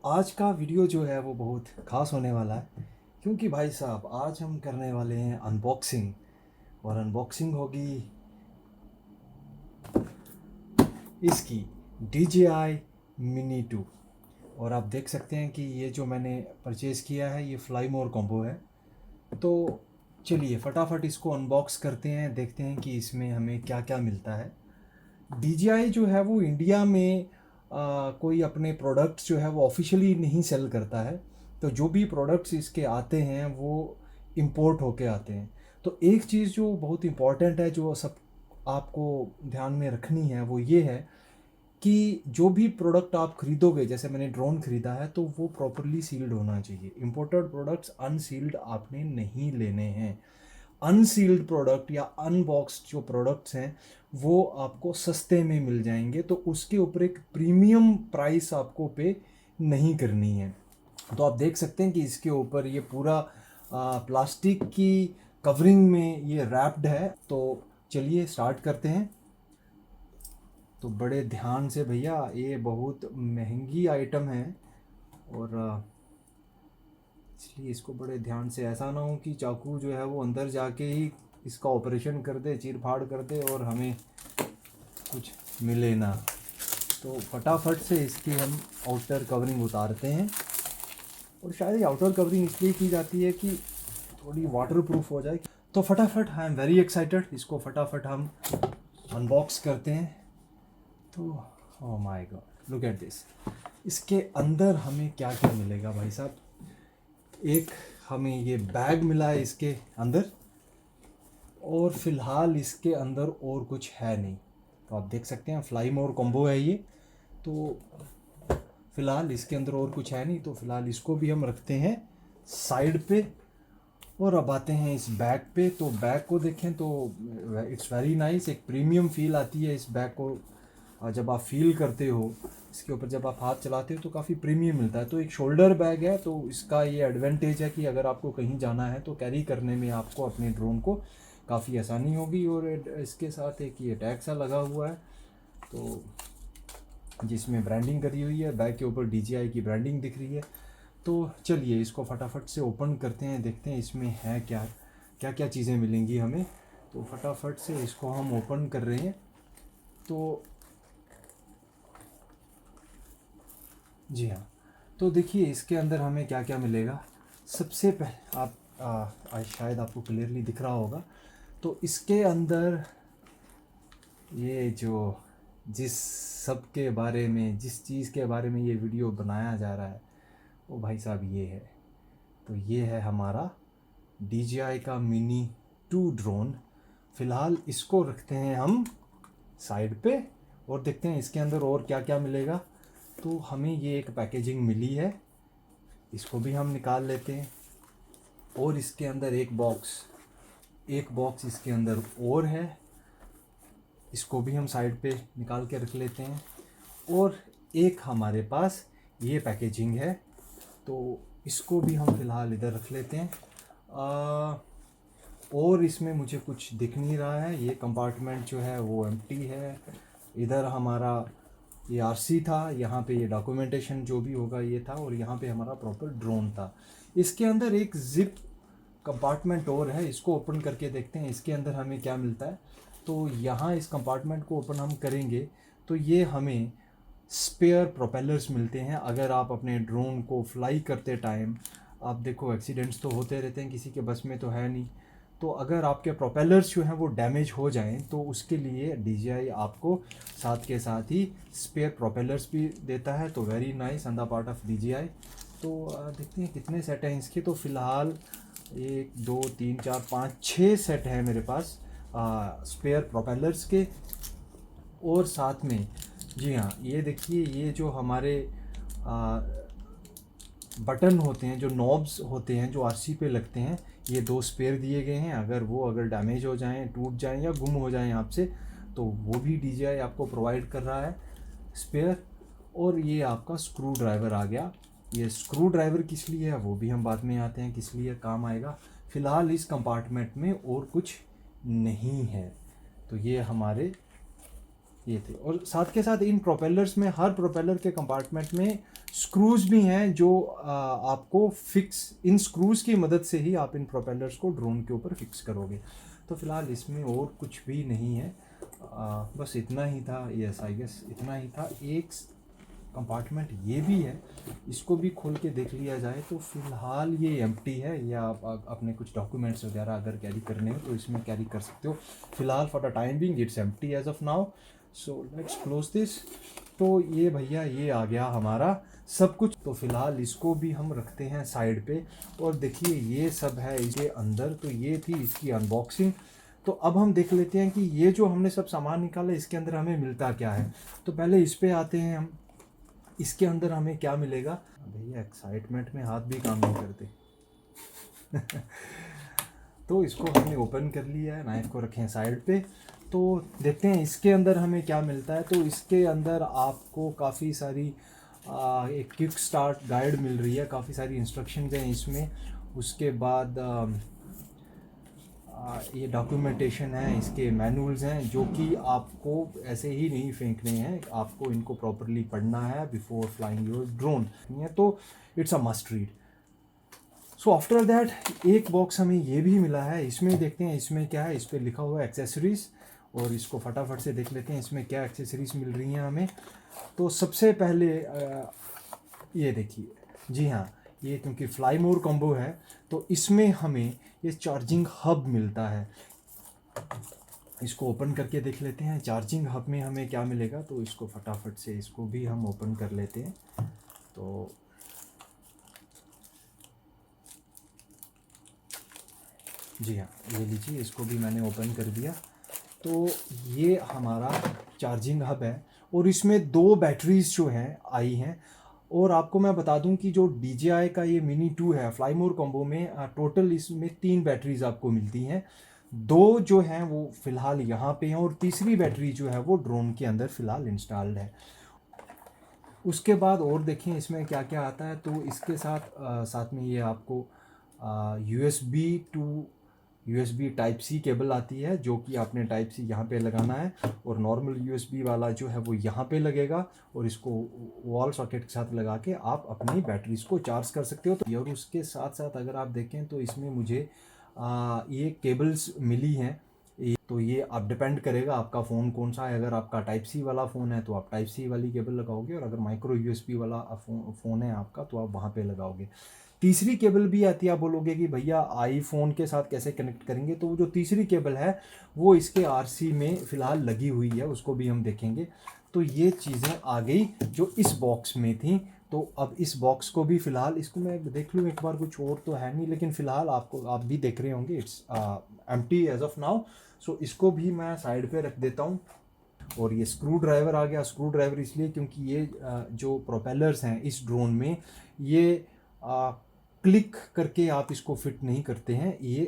आज का वीडियो जो है वो बहुत ख़ास होने वाला है, क्योंकि भाई साहब आज हम करने वाले हैं अनबॉक्सिंग। और अनबॉक्सिंग होगी इसकी DJI Mini 2। और आप देख सकते हैं कि ये जो मैंने परचेज़ किया है ये फ्लाई मोर कॉम्बो है। तो चलिए फटाफट इसको अनबॉक्स करते हैं, देखते हैं कि इसमें हमें क्या क्या मिलता है। DJI जो है वो इंडिया में कोई अपने प्रोडक्ट्स जो है वो ऑफिशियली नहीं सेल करता है। तो जो भी प्रोडक्ट्स इसके आते हैं वो इंपोर्ट होके आते हैं। तो एक चीज़ जो बहुत इम्पॉर्टेंट है, जो सब आपको ध्यान में रखनी है, वो ये है कि जो भी प्रोडक्ट आप खरीदोगे, जैसे मैंने ड्रोन खरीदा है, तो वो प्रॉपरली सील्ड होना चाहिए। इंपोर्टेड प्रोडक्ट्स अनसील्ड आपने नहीं लेने हैं। अनसील्ड प्रोडक्ट या अनबॉक्स्ड जो प्रोडक्ट्स हैं वो आपको सस्ते में मिल जाएंगे, तो उसके ऊपर एक प्रीमियम प्राइस आपको पे नहीं करनी है। तो आप देख सकते हैं कि इसके ऊपर ये पूरा प्लास्टिक की कवरिंग में ये रैप्ड है। तो चलिए स्टार्ट करते हैं। तो बड़े ध्यान से भैया, ये बहुत महंगी आइटम है और इसलिए इसको बड़े ध्यान से, ऐसा ना हो कि चाकू जो है वो अंदर जाके ही इसका ऑपरेशन कर दे, चीर फाड़ कर दे और हमें कुछ मिले ना। तो फटाफट से इसकी हम आउटर कवरिंग उतारते हैं। और शायद ये आउटर कवरिंग इसलिए की जाती है कि थोड़ी वाटर प्रूफ हो जाए। तो फटाफट, आई एम वेरी एक्साइटेड, इसको फटाफट हम अनबॉक्स करते हैं। तो oh my God, look at this. इसके अंदर हमें क्या क्या मिलेगा भाई साहब। एक हमें ये बैग मिला है इसके अंदर, और फिलहाल इसके अंदर और कुछ है नहीं। तो आप देख सकते हैं फ्लाई मोर कॉम्बो है ये। तो फिलहाल इसके अंदर और कुछ है नहीं, तो फिलहाल इसको भी हम रखते हैं साइड पे। और अब आते हैं इस बैग पे। तो बैग को देखें तो इट्स वेरी नाइस, एक प्रीमियम फील आती है इस बैग को। जब आप फील करते हो इसके ऊपर, जब आप हाथ चलाते हो तो काफ़ी प्रीमियम मिलता है। तो एक शोल्डर बैग है, तो इसका ये एडवांटेज है कि अगर आपको कहीं जाना है तो कैरी करने में आपको अपने ड्रोन को काफ़ी आसानी होगी। और इसके साथ एक ये टैग सा लगा हुआ है, तो जिसमें ब्रांडिंग करी हुई है। बैग के ऊपर DJI की ब्रांडिंग दिख रही है। तो चलिए इसको फटाफट से ओपन करते हैं, देखते हैं इसमें है क्या, क्या क्या चीज़ें मिलेंगी हमें। तो फटाफट से इसको हम ओपन कर रहे हैं। तो जी हाँ, तो देखिए इसके अंदर हमें क्या क्या मिलेगा। सबसे पहले आप शायद आपको क्लियरली दिख रहा होगा। तो इसके अंदर ये जो जिस सब के बारे में, जिस चीज़ के बारे में ये वीडियो बनाया जा रहा है, वो भाई साहब ये है। तो ये है हमारा DJI का Mini 2 ड्रोन। फ़िलहाल इसको रखते हैं हम साइड पे और देखते हैं इसके अंदर और क्या क्या मिलेगा। तो हमें ये एक पैकेजिंग मिली है, इसको भी हम निकाल लेते हैं। और इसके अंदर एक बॉक्स इसके अंदर और है, इसको भी हम साइड पे निकाल के रख लेते हैं। और एक हमारे पास ये पैकेजिंग है, तो इसको भी हम फ़िलहाल इधर रख लेते हैं। और इसमें मुझे कुछ दिख नहीं रहा है, ये कंपार्टमेंट जो है वो एम्प्टी है। इधर हमारा ये RC था, यहाँ पे ये डॉक्यूमेंटेशन जो भी होगा ये था, और यहाँ पे हमारा प्रॉपर ड्रोन था। इसके अंदर एक जिप कंपार्टमेंट और है, इसको ओपन करके देखते हैं इसके अंदर हमें क्या मिलता है। तो यहाँ इस कंपार्टमेंट को ओपन हम करेंगे तो ये हमें स्पेयर प्रोपेलर्स मिलते हैं। अगर आप अपने ड्रोन को फ्लाई करते टाइम, आप देखो एक्सीडेंट्स तो होते रहते हैं, किसी के बस में तो है नहीं। तो अगर आपके प्रोपेलर्स जो हैं वो डैमेज हो जाएं तो उसके लिए DJI आपको साथ के साथ ही स्पेयर प्रोपेलर्स भी देता है। तो very nice on the part of DJI। तो देखते हैं कितने सेट हैं इसके। तो फ़िलहाल 1 2 3 4 5 6 सेट हैं मेरे पास स्पेयर प्रोपेलर्स के। और साथ में जी हाँ, ये देखिए, ये जो हमारे बटन होते हैं, जो नॉब्स होते हैं जो RC पे लगते हैं, ये 2 स्पेयर दिए गए हैं। अगर डैमेज हो जाएं, टूट जाएं या गुम हो जाएं आपसे, तो वो भी DJI आपको प्रोवाइड कर रहा है स्पेयर। और ये आपका स्क्रू ड्राइवर आ गया। ये स्क्रू ड्राइवर किस लिए है वो भी हम बाद में आते हैं, किस लिए काम आएगा। फ़िलहाल इस कंपार्टमेंट में और कुछ नहीं है। तो ये हमारे ये थे। और साथ के साथ इन प्रोपेलर्स में, हर प्रोपेलर के कंपार्टमेंट में स्क्रूज भी हैं जो आपको फिक्स, इन स्क्रूज की मदद से ही आप इन प्रोपेलर्स को ड्रोन के ऊपर फिक्स करोगे। तो फिलहाल इसमें और कुछ भी नहीं है, बस इतना ही था। यस आई गेस इतना ही था। एक कंपार्टमेंट ये भी है, इसको भी खोल के देख लिया जाए तो फिलहाल ये एम्प्टी है। या आप अपने कुछ डॉक्यूमेंट्स वगैरह अगर कैरी करने हो तो इसमें कैरी कर सकते हो। फिलहाल for the time being it's empty as of now. So let's close this. तो ये भैया ये आ गया हमारा सब कुछ। तो फिलहाल इसको भी हम रखते हैं साइड पे। और देखिए ये सब है इसके अंदर। तो ये थी इसकी अनबॉक्सिंग। तो अब हम देख लेते हैं कि ये जो हमने सब सामान निकाला इसके अंदर हमें मिलता क्या है। तो पहले इस पे आते हैं हम, इसके अंदर हमें क्या मिलेगा। भैया एक्साइटमेंट में हाथ भी काम नहीं करते। तो इसको हमने ओपन कर लिया है, नाइफ को रखें साइड पे। तो देखते हैं इसके अंदर हमें क्या मिलता है। तो इसके अंदर आपको काफ़ी सारी एक किक स्टार्ट गाइड मिल रही है, काफ़ी सारी इंस्ट्रक्शंस हैं इसमें। उसके बाद ये डॉक्यूमेंटेशन है, इसके मैनुअल्स हैं जो कि आपको ऐसे ही नहीं फेंकने हैं, आपको इनको प्रॉपरली पढ़ना है बिफोर फ्लाइंग योर ड्रोन। तो it's a must read. So after that एक बॉक्स हमें ये भी मिला है। इसमें देखते हैं इसमें क्या है। इस पर लिखा हुआ है एक्सेसरीज़, और इसको फटाफट से देख लेते हैं इसमें क्या एक्सेसरीज़ मिल रही हैं हमें। तो सबसे पहले ये देखिए, जी हाँ, ये क्योंकि फ्लाई मोर कॉम्बो है तो इसमें हमें ये चार्जिंग हब मिलता है। इसको ओपन करके देख लेते हैं चार्जिंग हब में हमें क्या मिलेगा। तो इसको फटाफट से इसको भी हम ओपन कर लेते हैं। तो जी हाँ, ये लीजिए, इसको भी मैंने ओपन कर दिया। तो ये हमारा चार्जिंग हब है और इसमें 2 बैटरीज जो हैं आई हैं। और आपको मैं बता दूं कि जो DJI का ये मिनी 2 है फ्लाई मोर कॉम्बो में, टोटल इसमें 3 बैटरीज आपको मिलती हैं। 2 जो हैं वो फ़िलहाल यहाँ पे हैं और तीसरी बैटरी जो है वो ड्रोन के अंदर फ़िलहाल इंस्टॉल्ड है। उसके बाद और देखें इसमें क्या क्या आता है। तो इसके साथ में ये आपको USB टाइप सी केबल आती है जो कि आपने टाइप सी यहाँ पे लगाना है, और नॉर्मल USB वाला जो है वो यहाँ पे लगेगा, और इसको वॉल सॉकेट के साथ लगा के आप अपनी बैटरीज को चार्ज कर सकते हो। तो और उसके साथ साथ अगर आप देखें तो इसमें मुझे ये केबल्स मिली हैं। तो ये आप डिपेंड करेगा आपका फ़ोन कौन सा है। अगर आपका टाइप सी वाला फ़ोन है तो आप टाइप सी वाली केबल लगाओगे, और अगर माइक्रो USB वाला फ़ोन है आपका तो आप वहाँ पे लगाओगे। तीसरी केबल भी आती है। आप बोलोगे कि भैया आईफोन के साथ कैसे कनेक्ट करेंगे। तो वो जो तीसरी केबल है वो इसके RC में फ़िलहाल लगी हुई है, उसको भी हम देखेंगे। तो ये चीज़ें आ गई जो इस बॉक्स में थी। तो अब इस बॉक्स को भी फ़िलहाल इसको मैं देख लूँ एक बार, कुछ और तो है नहीं, लेकिन फ़िलहाल आप भी देख रहे होंगे it's empty as of now. So इसको भी मैं साइड पे रख देता हूँ। और ये स्क्रू ड्राइवर आ गया। स्क्रू ड्राइवर इसलिए क्योंकि ये जो प्रोपेलर्स हैं इस ड्रोन में, ये क्लिक करके आप इसको फिट नहीं करते हैं। ये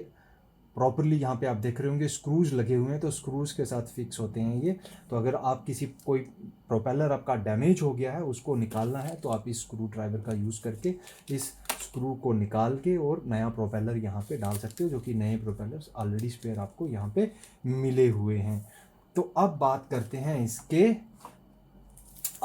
प्रॉपरली यहाँ पे आप देख रहे होंगे स्क्रूज लगे हुए हैं, तो स्क्रूज के साथ फिक्स होते हैं ये। तो अगर आप कोई प्रोपेलर आपका डैमेज हो गया है, उसको निकालना है, तो आप इस स्क्रू ड्राइवर का यूज़ करके इस स्क्रू को निकाल के और नया प्रोपेलर यहाँ पे डाल सकते हो, जो कि नए प्रोपेलर्स ऑलरेडी स्पेयर आपको यहाँ पे मिले हुए हैं। तो अब बात करते हैं इसके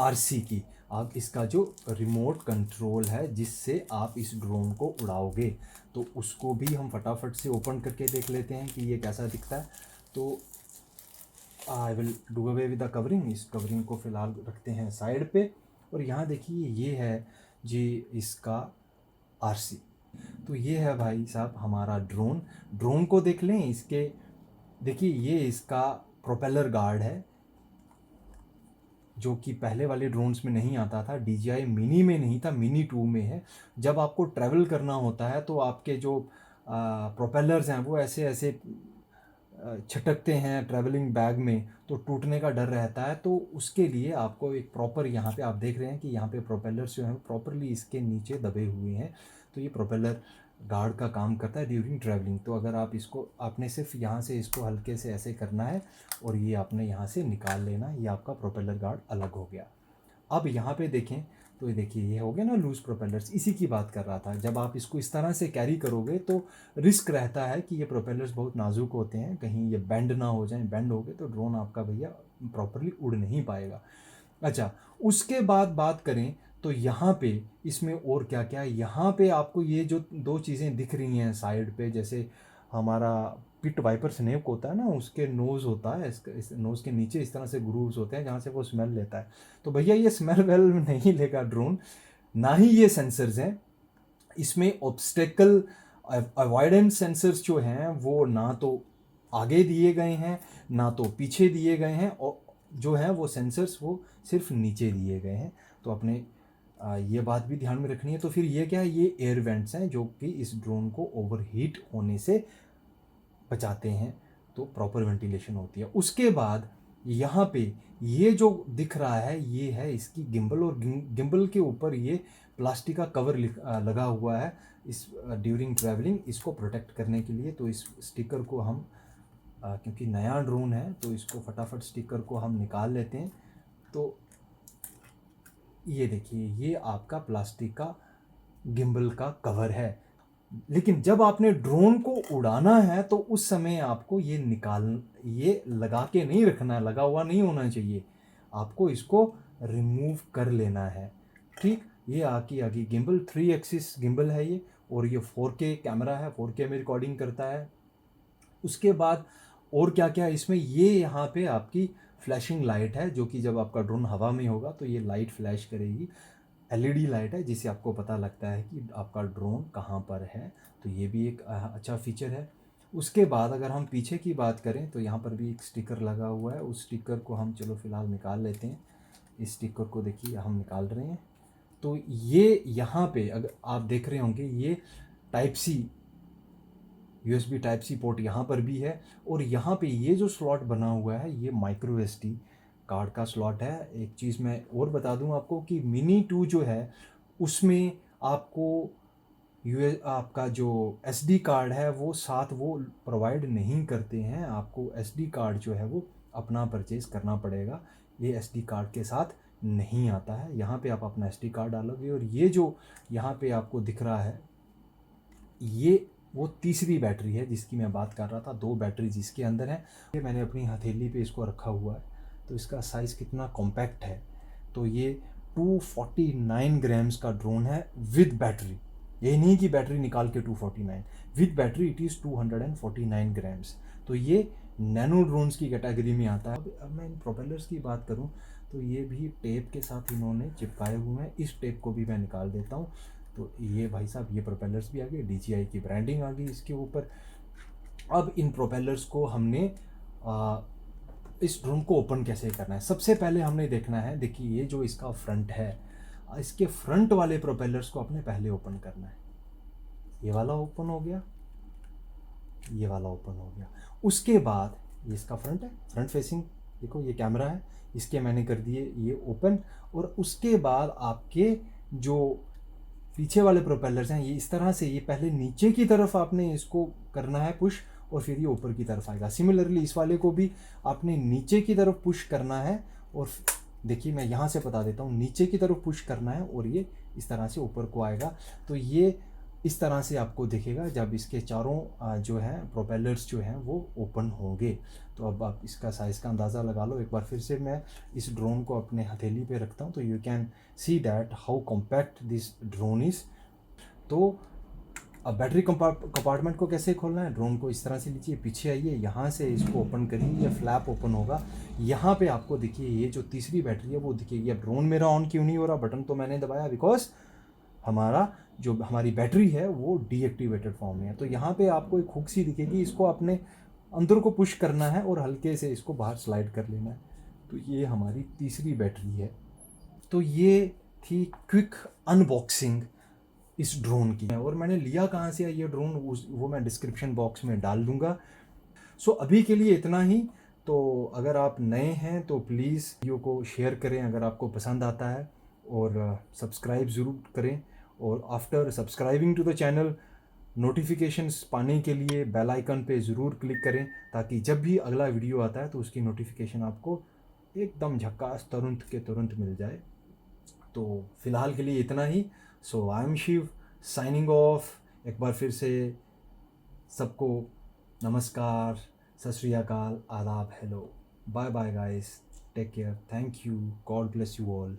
RC की। अब इसका जो रिमोट कंट्रोल है जिससे आप इस ड्रोन को उड़ाओगे, तो उसको भी हम फटाफट से ओपन करके देख लेते हैं कि ये कैसा दिखता है। तो I will do away with the covering. इस कवरिंग को फ़िलहाल रखते हैं साइड पे। और यहाँ देखिए ये है जी इसका RC। तो ये है भाई साहब हमारा ड्रोन को देख लें। इसके देखिए ये इसका प्रोपेलर गार्ड है जो कि पहले वाले ड्रोन्स में नहीं आता था। DJI मिनी में नहीं था, मिनी 2 में है। जब आपको ट्रैवल करना होता है तो आपके जो प्रोपेलर्स हैं वो ऐसे ऐसे छिटकते हैं ट्रैवलिंग बैग में, तो टूटने का डर रहता है। तो उसके लिए आपको एक प्रॉपर, यहाँ पे आप देख रहे हैं कि यहाँ पे प्रोपेलर्स जो हैं प्रॉपरली इसके नीचे दबे हुए हैं। तो ये प्रोपेलर गार्ड का काम करता है ड्यूरिंग ट्रैवलिंग। तो अगर आप इसको, आपने सिर्फ यहाँ से इसको हल्के से ऐसे करना है और ये आपने यहाँ से निकाल लेना, ये आपका प्रोपेलर गार्ड अलग हो गया। अब यहाँ पे देखें तो ये देखिए ये हो गया ना लूज प्रोपेलर्स, इसी की बात कर रहा था। जब आप इसको इस तरह से कैरी करोगे तो रिस्क रहता है कि ये प्रोपेलर्स बहुत नाजुक होते हैं, कहीं ये बेंड ना हो जाए, बेंड हो गए तो ड्रोन आपका भैया प्रॉपरली उड़ नहीं पाएगा। अच्छा, उसके बाद बात करें तो यहाँ पे इसमें और क्या क्या है। यहाँ पे आपको ये जो दो चीज़ें दिख रही हैं साइड पे, जैसे हमारा पिट वाइपर स्नेक होता है ना, उसके नोज़ होता है, इस नोज़ के नीचे इस तरह से ग्रूव्स होते हैं जहाँ से वो स्मेल लेता है। तो भैया ये स्मेल वेल नहीं लेगा ड्रोन, ना ही ये सेंसर्स हैं इसमें। ऑब्स्टेकल अवॉइडेंस सेंसर्स जो हैं वो ना तो आगे दिए गए हैं ना तो पीछे दिए गए हैं, और जो है वो सेंसर्स वो सिर्फ नीचे दिए गए हैं। तो अपने ये बात भी ध्यान में रखनी है। तो फिर ये क्या है, ये एयर वेंट्स हैं जो कि इस ड्रोन को ओवरहीट होने से बचाते हैं, तो प्रॉपर वेंटिलेशन होती है। उसके बाद यहाँ पे ये जो दिख रहा है ये है इसकी गिम्बल, और गिम्बल के ऊपर ये प्लास्टिक का कवर लगा हुआ है इस ड्यूरिंग ट्रैवलिंग इसको प्रोटेक्ट करने के लिए। तो इस स्टिकर को हम क्योंकि नया ड्रोन है तो इसको फटाफट स्टिकर को हम निकाल लेते हैं। तो ये देखिए ये आपका प्लास्टिक का गिम्बल का कवर है। लेकिन जब आपने ड्रोन को उड़ाना है तो उस समय आपको ये लगा के नहीं रखना है, लगा हुआ नहीं होना चाहिए, आपको इसको रिमूव कर लेना है। ठीक, ये आगे गिम्बल 3 एक्सिस गिम्बल है ये, और ये 4K कैमरा है, 4K में रिकॉर्डिंग करता है। उसके बाद और क्या क्या है इसमें, ये यहाँ पे आपकी फ्लैशिंग लाइट है जो कि जब आपका ड्रोन हवा में होगा तो ये लाइट फ्लैश करेगी। LED लाइट है जिससे आपको पता लगता है कि आपका ड्रोन कहाँ पर है, तो ये भी एक अच्छा फीचर है। उसके बाद अगर हम पीछे की बात करें तो यहाँ पर भी एक स्टिकर लगा हुआ है, उस स्टिकर को हम चलो फ़िलहाल निकाल लेते हैं। इस स्टिकर को देखिए हम निकाल रहे हैं। तो ये यहाँ पे अगर आप देख रहे होंगे ये टाइप-C USB टाइप-C पोर्ट यहाँ पर भी है, और यहाँ पे ये जो स्लॉट बना हुआ है ये माइक्रो SD कार्ड का स्लॉट है। एक चीज़ मैं और बता दूं आपको कि मिनी 2 जो है उसमें आपको आपका जो SD कार्ड है वो साथ वो प्रोवाइड नहीं करते हैं, आपको SD कार्ड जो है वो अपना परचेज़ करना पड़ेगा, ये SD कार्ड के साथ नहीं आता है। यहाँ पे आप अपना SD कार्ड डालोगे, और ये जो यहाँ पे आपको दिख रहा है ये वो तीसरी बैटरी है जिसकी मैं बात कर रहा था। 2 बैटरी जिसके अंदर है, ये मैंने अपनी हथेली पे इसको रखा हुआ है, तो इसका साइज़ कितना कॉम्पैक्ट है। तो ये 249 ग्राम्स का ड्रोन है विद बैटरी, ये नहीं कि बैटरी निकाल के 249, with battery it is 249 grams. तो ये नैनो ड्रोन्स की कैटेगरी में आता है। अब मैं इन प्रोपेलर्स की बात करूं तो ये भी टेप के साथ इन्होंने चिपकाए हुए हैं, इस टेप को भी मैं निकाल देता हूं। तो ये भाई साहब ये प्रोपेलर्स भी आ गए, DJI की ब्रांडिंग आ गई इसके ऊपर। अब इन प्रोपेलर्स को हमने इस ड्रोन को ओपन कैसे करना है, सबसे पहले हमने देखना है, देखिए ये जो इसका फ्रंट है, इसके फ्रंट वाले प्रोपेलर्स को अपने पहले ओपन करना है। ये वाला ओपन हो गया, ये वाला ओपन हो गया। उसके बाद ये इसका फ्रंट है, फ्रंट फेसिंग, देखो ये कैमरा है, इसके मैंने कर दिए ये ओपन। और उसके बाद आपके जो पीछे वाले प्रोपेलर्स हैं ये इस तरह से, ये पहले नीचे की तरफ आपने इसको करना है पुश, और फिर ये ऊपर की तरफ आएगा। सिमिलरली इस वाले को भी आपने नीचे की तरफ पुश करना है, और देखिए मैं यहाँ से बता देता हूँ, नीचे की तरफ पुश करना है और ये इस तरह से ऊपर को आएगा। तो ये इस तरह से आपको दिखेगा जब इसके चारों जो है प्रोपेलर्स जो हैं वो ओपन होंगे। तो अब आप इसका साइज़ का अंदाज़ा लगा लो। एक बार फिर से मैं इस ड्रोन को अपने हथेली पे रखता हूँ तो you can see that how compact this drone is. तो अब बैटरी कंपार्टमेंट को कैसे खोलना है, ड्रोन को इस तरह से लीजिए, पीछे आइए, यहाँ से इसको ओपन करिए, ये फ्लैप ओपन होगा। यहाँ पे आपको देखिए ये जो तीसरी बैटरी है वो दिखेगी। अब ड्रोन मेरा ऑन क्यों नहीं हो रहा, बटन तो मैंने दबाया, बिकॉज हमारी बैटरी है वो डीएक्टिवेटेड फॉर्म में है। तो यहाँ पे आपको एक हुक सी दिखेगी, इसको अपने अंदर को पुश करना है और हल्के से इसको बाहर स्लाइड कर लेना है। तो ये हमारी तीसरी बैटरी है। तो ये थी क्विक अनबॉक्सिंग इस ड्रोन की, और मैंने लिया कहाँ से है ये ड्रोन वो मैं डिस्क्रिप्शन बॉक्स में डाल दूँगा। सो अभी के लिए इतना ही। तो अगर आप नए हैं तो प्लीज़ वीडियो को शेयर करें अगर आपको पसंद आता है, और सब्सक्राइब ज़रूर करें। और after subscribing to the channel, notifications पाने के लिए बेल आइकन पे ज़रूर क्लिक करें, ताकि जब भी अगला वीडियो आता है तो उसकी नोटिफिकेशन आपको एकदम झक्कास तुरंत के तुरंत मिल जाए। तो फ़िलहाल के लिए इतना ही। So I am Shiv signing off. एक बार फिर से सबको नमस्कार, सत श्री अकाल, आदाब, hello, bye bye guys, take care, thank you, God bless you all.